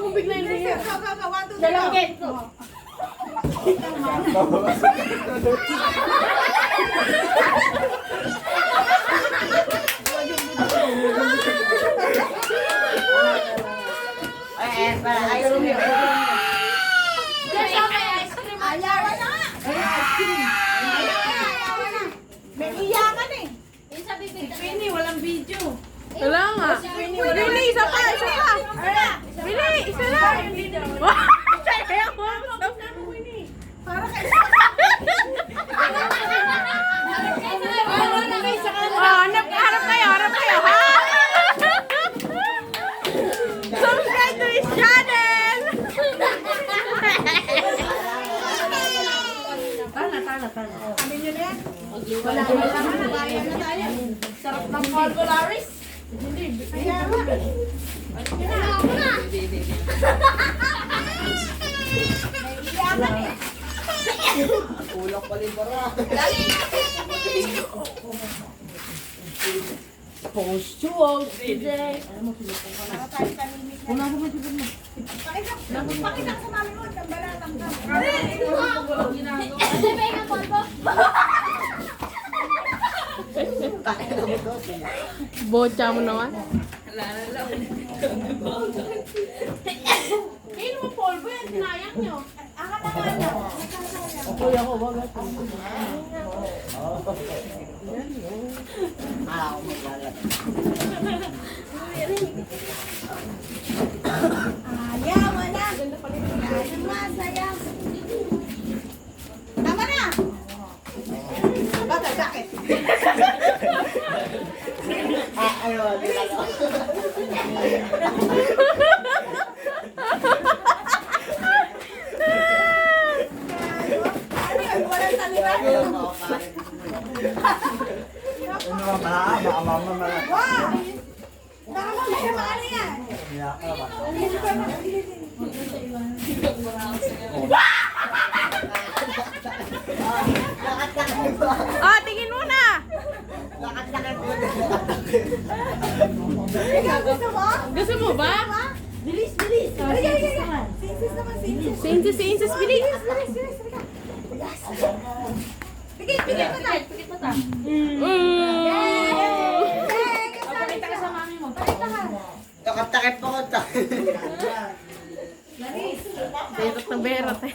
mo bigla yung hiya. Dalawin. Ay, para ice cream. Ayaw na. Ayaw na. May iyakan eh. Yung sa bibig. Pini, walang video. Wala nga. Pini, isa pa, isa pa. Pini, isa lang. Kaya ko. Para kayo. Harap kayo, harap kayo, ha? Subscribe to his channel! Tala. Amin nyo na yan. Wala na tayo. Sarap ng Polvolaris. Kaya nga. Ako na. May iyakan eh. Ulok pa rin bara. Post you all today. Para tayo tahimik na. Pakita ko sa mami mo. Ang balatang ka. Ano ba yung polvo? Bocha mo naman. Kayo mo polvo yan. Sinayang nyo. Aka naman nyo. Kuya ko, wag ito. Ako maglalagay. Ayaw, wala. Ayaw nga, sayang. Tama na. Bakit? Ayun, Walang salita. Wow! Baka mamaya maano yan. Ah, tingin mo na! Ikaw gusto mo? Gusto mo ba? Bilis. Halika. Sinsis naman, sinsis. Sinsis, bilis! Bilis. Pikit mo ta. Pakita ka sa mami mo. Pakita ka. Takot-takot po ko ta. Berot na berot eh.